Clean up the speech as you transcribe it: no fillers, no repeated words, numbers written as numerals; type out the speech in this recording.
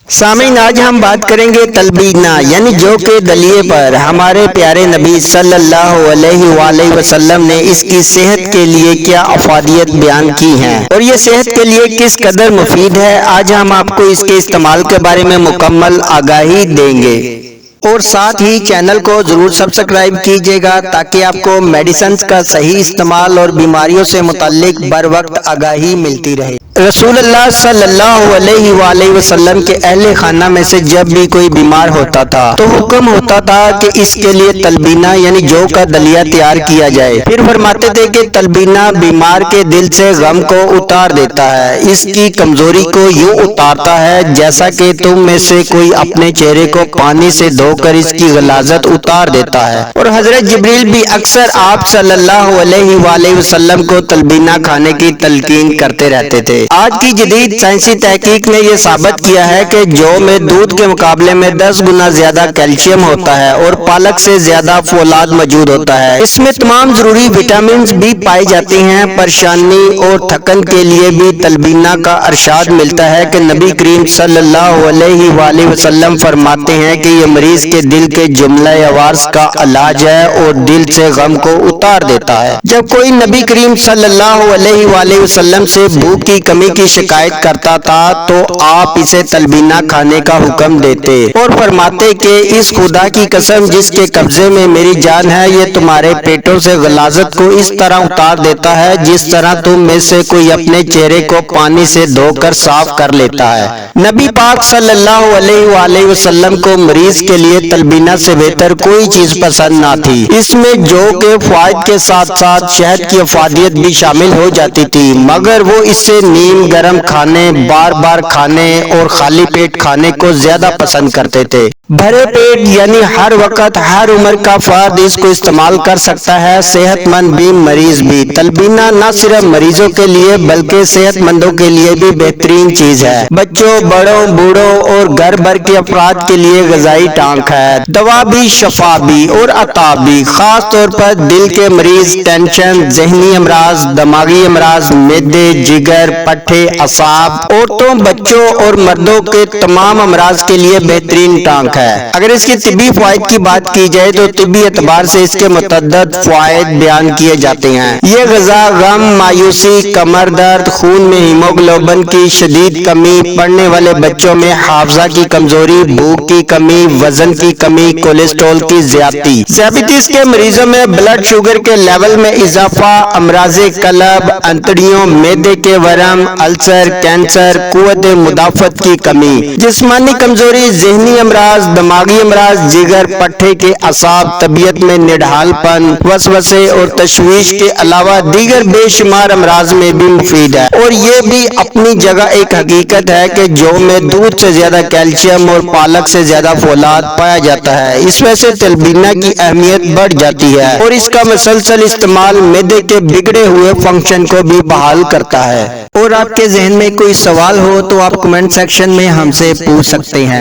سامعین، آج ہم بات کریں گے تلبینہ یعنی جو کے دلیے پر ہمارے پیارے نبی صلی اللہ علیہ وآلہ وسلم نے اس کی صحت کے لیے کیا افادیت بیان کی ہیں اور یہ صحت کے لیے کس قدر مفید ہے۔ آج ہم آپ کو اس کے استعمال کے بارے میں مکمل آگاہی دیں گے اور ساتھ ہی چینل کو ضرور سبسکرائب کیجیے گا تاکہ آپ کو میڈیسنز کا صحیح استعمال اور بیماریوں سے متعلق بر وقت آگاہی ملتی رہے۔ رسول اللہ صلی اللہ علیہ وآلہ وسلم کے اہل خانہ میں سے جب بھی کوئی بیمار ہوتا تھا تو حکم ہوتا تھا کہ اس کے لیے تلبینہ یعنی جو کا دلیہ تیار کیا جائے۔ پھر فرماتے تھے کہ تلبینہ بیمار کے دل سے غم کو اتار دیتا ہے، اس کی کمزوری کو یوں اتارتا ہے جیسا کہ تم میں سے کوئی اپنے چہرے کو پانی سے دھو کر اس کی غلاظت اتار دیتا ہے۔ اور حضرت جبریل بھی اکثر آپ صلی اللہ علیہ وآلہ وسلم کو تلبینہ کھانے کی تلقین کرتے رہتے تھے۔ آج کی جدید سائنسی تحقیق نے یہ ثابت کیا ہے کہ جو میں دودھ کے مقابلے میں 10 گنا زیادہ کیلشیم ہوتا ہے اور پالک سے زیادہ فولاد موجود ہوتا ہے۔ اس میں تمام ضروری وٹامنز بھی پائی جاتی ہیں۔ پریشانی اور تھکن کے لیے بھی تلبینہ کا ارشاد ملتا ہے کہ نبی کریم صلی اللہ علیہ وآلہ وسلم فرماتے ہیں کہ یہ مریض کے دل کے جملہ عوارض کا علاج ہے اور دل سے غم کو اتار دیتا ہے۔ جب کوئی نبی کریم صلی اللہ علیہ وآلہ وسلم سے بھوک کی کمی کی شکایت کرتا تھا تو آپ اسے تلبینہ کھانے کا حکم دیتے اور فرماتے کہ اس خدا کی قسم جس کے قبضے میں میری جان ہے، یہ تمہارے پیٹوں سے غلاظت کو اس طرح اتار دیتا ہے جس طرح تم میں سے کوئی اپنے چہرے کو پانی سے دھو کر صاف کر لیتا ہے۔ نبی پاک صلی اللہ علیہ وآلہ وسلم کو مریض کے لیے تلبینہ سے بہتر کوئی چیز پسند نہ تھی۔ اس میں جو کے فوائد کے ساتھ ساتھ شہد کی افادیت بھی شامل ہو جاتی تھی، مگر وہ اس سے نیم گرم کھانے، بار بار کھانے اور خالی پیٹ کھانے کو زیادہ پسند کرتے تھے۔ بھرے پیٹ یعنی ہر وقت ہر عمر کا فرد اس کو استعمال کر سکتا ہے، صحت مند بھی مریض بھی۔ تلبینہ نہ صرف مریضوں کے لیے بلکہ صحت مندوں کے لیے بھی بہترین چیز ہے۔ بچوں، بڑوں، بوڑھوں اور گھر بھر کے افراد کے لیے غذائی ٹانک ہے، دوا بھی، شفا بھی اور عطا بھی۔ خاص طور پر دل کے مریض، ٹینشن، ذہنی امراض، دماغی امراض، معدے، جگر، پٹھے، اعصاب، عورتوں، بچوں اور مردوں کے تمام امراض کے لیے بہترین ٹانک ہے۔ اگر اس کی طبی فوائد کی بات کی جائے تو طبی اعتبار سے اس کے متعدد فوائد بیان کیے جاتے ہیں۔ یہ غذا غم، مایوسی، کمر درد، خون میں ہیموگلوبن کی شدید کمی، پڑھنے والے بچوں میں حافظہ کی کمزوری، بھوک کی کمی، وزن کی کمی، کولیسٹرول کی زیادتی، ذیابیطس کے مریضوں میں بلڈ شوگر کے لیول میں اضافہ، امراض قلب، انتڑیوں، معدے کے ورم، السر، کینسر، قوت مدافعت کی کمی، جسمانی کمزوری، ذہنی امراض، دماغی امراض، جگر، پٹھے کے اعصاب، طبیعت میں نڈھال پن، وسوسے اور تشویش کے علاوہ دیگر بے شمار امراض میں بھی مفید ہے۔ اور یہ بھی اپنی جگہ ایک حقیقت ہے کہ جو میں دودھ سے زیادہ کیلشیم اور پالک سے زیادہ فولاد پایا جاتا ہے، اس وجہ سے تلبینہ کی اہمیت بڑھ جاتی ہے اور اس کا مسلسل استعمال معدے کے بگڑے ہوئے فنکشن کو بھی بحال کرتا ہے۔ اور آپ کے ذہن میں کوئی سوال ہو تو آپ کمنٹ سیکشن میں ہم سے پوچھ سکتے ہیں۔